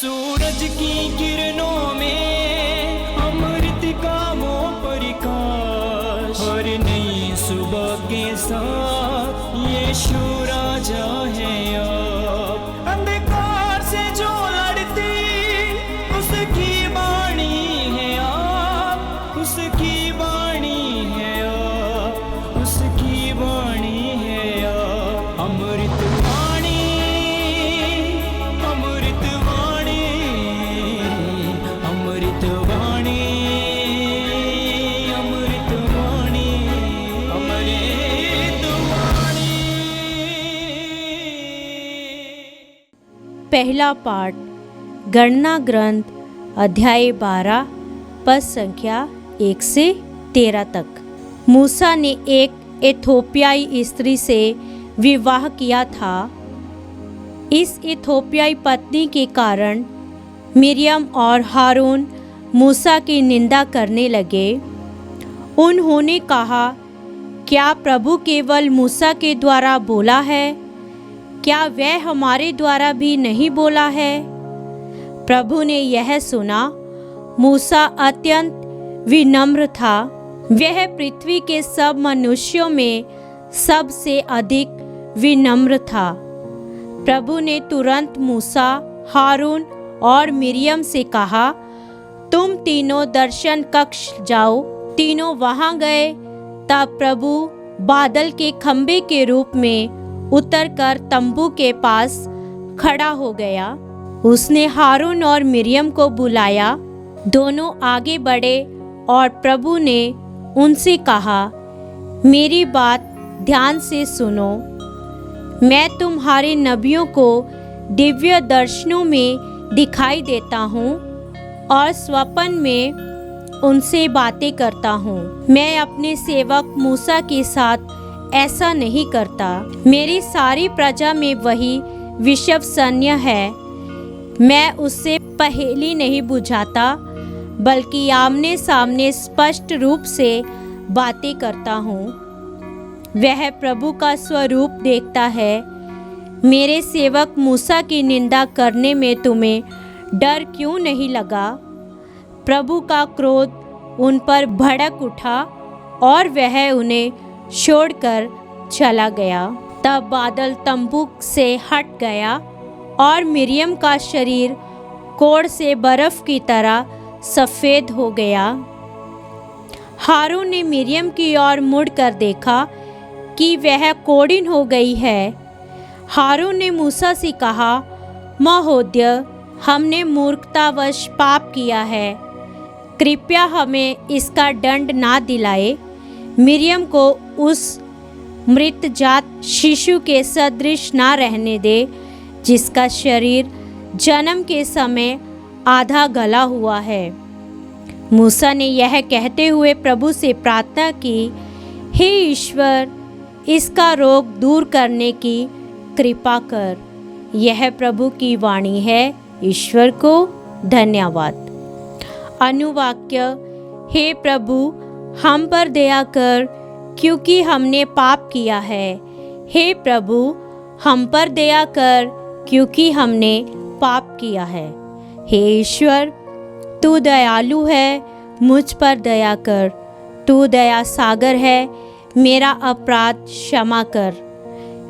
सूरज की किरणों में अमृत का वो प्रकाश, हर नई सुबह के साथ यीशु राजा है अब। अंधकार से जो लड़ती उसकी वाणी है आप, उसकी वाणी है आप, उसकी वाणी है आप। अमृत वाणी, अमृत वाणी, अमृत वाणी, अमृत वाणी, अमृत वाणी। पहला पाठ गणना ग्रंथ अध्याय 12 पद संख्या 1 से 13 तक। मूसा ने एक इथोपियाई स्त्री से विवाह किया था। इस इथोपियाई पत्नी के कारण मिरियम और हारून मूसा की निंदा करने लगे। उन्होंने कहा, क्या प्रभु केवल मूसा के द्वारा बोला है? क्या वह हमारे द्वारा भी नहीं बोला है? प्रभु ने यह सुना। मूसा अत्यंत विनम्र था। वह पृथ्वी के सब मनुष्यों में सबसे अधिक विनम्र था। प्रभु ने तुरंत मूसा, हारून और मिरियम से कहा, तुम तीनों दर्शन कक्ष जाओ। तीनों वहां गए। तब प्रभु बादल के खंभे के रूप में उतरकर तंबू के पास खड़ा हो गया। उसने हारून और मिरियम को बुलाया। दोनों आगे बढ़े और प्रभु ने उनसे कहा, मेरी बात ध्यान से सुनो। मैं तुम्हारे नबियों को दिव्य दर्शनों में दिखाई देता हूँ और स्वप्न में उनसे बातें करता हूँ। मैं अपने सेवक मूसा के साथ ऐसा नहीं करता। मेरी सारी प्रजा में वही विश्वसनीय है। मैं उससे पहेली नहीं बुझाता, बल्कि आमने सामने स्पष्ट रूप से बातें करता हूँ। वह प्रभु का स्वरूप देखता है। मेरे सेवक मूसा की निंदा करने में तुम्हें डर क्यों नहीं लगा? प्रभु का क्रोध उन पर भड़क उठा और वह उन्हें छोड़कर चला गया। तब बादल तंबू से हट गया और मिरियम का शरीर कोड़ से बर्फ की तरह सफ़ेद हो गया। हारून ने मिरियम की ओर मुड़कर देखा कि वह कोढ़िन हो गई है। हारून ने मूसा से कहा, महोदय, हमने मूर्खतावश पाप किया है। कृपया हमें इसका दंड ना दिलाए। मिरियम को उस मृत जात शिशु के सदृश ना रहने दे, जिसका शरीर जन्म के समय आधा गला हुआ है। मूसा ने यह कहते हुए प्रभु से प्रार्थना की, हे ईश्वर, इसका रोग दूर करने की कृपा कर। यह प्रभु की वाणी है। ईश्वर को धन्यवाद। अनुवाक्य, हे प्रभु, हम पर दया कर, क्योंकि हमने पाप किया है। हे प्रभु, हम पर दया कर, क्योंकि हमने पाप किया है। हे ईश्वर, तू दयालु है, मुझ पर दया कर। तू दया सागर है, मेरा अपराध क्षमा कर।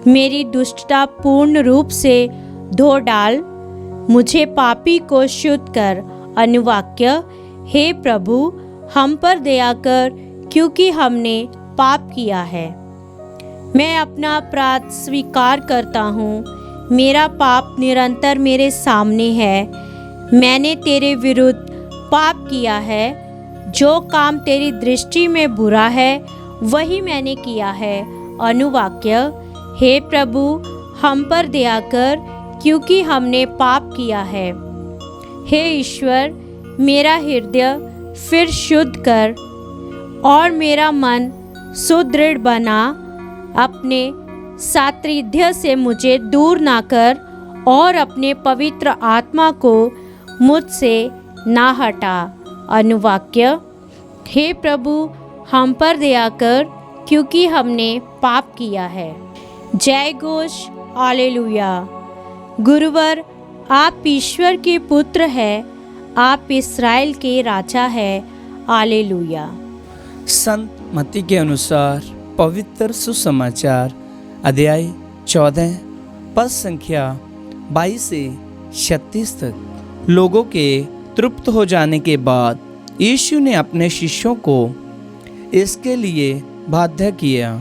मेरी दुष्टता पूर्ण रूप से धो डाल, मुझे पापी को शुद्ध कर। अनुवाक्य, हे प्रभु, हम पर दया कर, क्योंकि हमने पाप किया है। मैं अपना अपराध स्वीकार करता हूँ। मेरा पाप निरंतर मेरे सामने है। मैंने तेरे विरुद्ध पाप किया है। जो काम तेरी दृष्टि में बुरा है, वही मैंने किया है। अनुवाक्य, हे प्रभु, हम पर दया कर, क्योंकि हमने पाप किया है। हे ईश्वर, मेरा हृदय फिर शुद्ध कर और मेरा मन सुदृढ़ बना। अपने सात्रिध्य से मुझे दूर ना कर और अपने पवित्र आत्मा को मुझसे ना हटा। अनुवाक्य, हे प्रभु, हम पर दया कर, क्योंकि हमने पाप किया है। जय घोष, हालेलुया। गुरुवर आप ईश्वर के पुत्र हैं, आप इस्राएल के राजा हैं। हालेलुया। संत मत्ती के अनुसार पवित्र सुसमाचार अध्याय 14 पद संख्या 22 से 36 तक। लोगों के तृप्त हो जाने के बाद यीशु ने अपने शिष्यों को इसके लिए बाध्य किया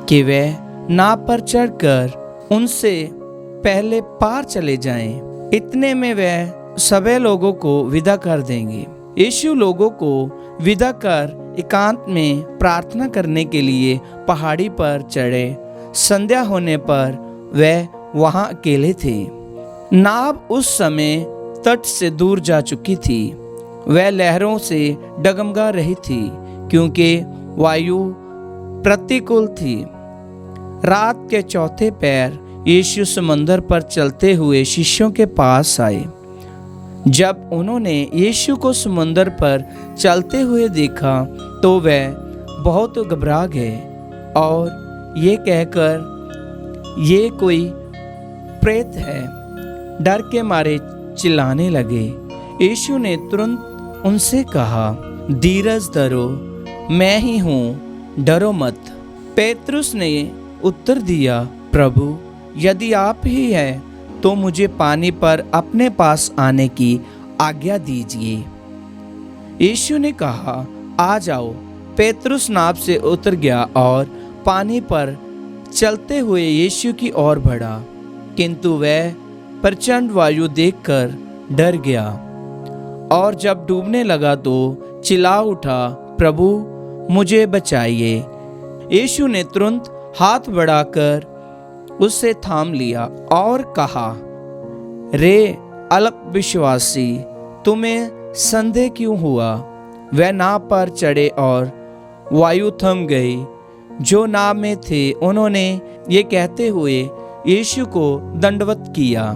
कि वे नाव पर चढ़कर उनसे पहले पार चले जाएं। इतने में वे सभी लोगों को विदा कर देंगे। यीशु लोगों को विदा कर एकांत में प्रार्थना करने के लिए पहाड़ी पर चढ़े। संध्या होने पर वे वहां अकेले थे। नाव उस समय तट से दूर जा चुकी थी। वह लहरों से डगमगा रही थी क्योंकि वायु प्रतिकूल थी। रात के चौथे पहर यीशु समुद्र पर चलते हुए शिष्यों के पास आए। जब उन्होंने यीशु को समुद्र पर चलते हुए देखा तो वे बहुत घबरा गए और ये कहकर ये कोई प्रेत है, डर के मारे चिल्लाने लगे। यीशु ने तुरंत उनसे कहा, धीरज धरो, मैं ही हूँ, डरो मत। पेतरुस ने उत्तर दिया, प्रभु यदि आप ही हैं तो मुझे पानी पर अपने पास आने की आज्ञा दीजिए। यीशु ने कहा, आ जाओ। पेतरुस नाव से उतर गया और पानी पर चलते हुए यीशु की ओर बढ़ा, किंतु वह प्रचंड वायु देखकर डर गया और जब डूबने लगा तो चिल्ला उठा, प्रभु मुझे बचाइए। यीशु ने तुरंत हाथ बढ़ाकर उसे थाम लिया और कहा, रे अल्पविश्वासी, तुम्हें संदेह क्यों हुआ? वह नाव पर चढ़े और वायु थम गई। जो नाव में थे उन्होंने ये कहते हुए यीशु को दंडवत किया,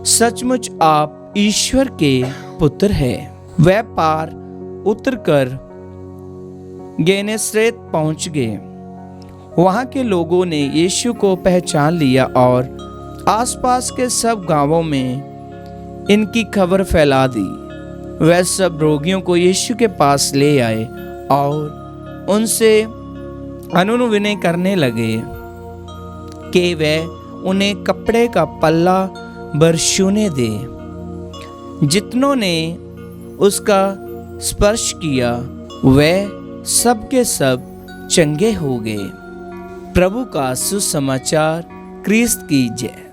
सचमुच आप ईश्वर के पुत्र हैं। वह पार उतरकर गेनेसरेत पहुंच गए। वहां के लोगों ने यीशु को पहचान लिया और आसपास के सब गांवों में इनकी खबर फैला दी। वह सब रोगियों को यीशु के पास ले आए और उनसे अनुनय करने लगे कि वह उन्हें कपड़े का पल्ला भर छूने दे। जितनों ने उसका स्पर्श किया वह सब के सब चंगे हो गए। प्रभु का सुसमाचार। क्रिस्त की जय।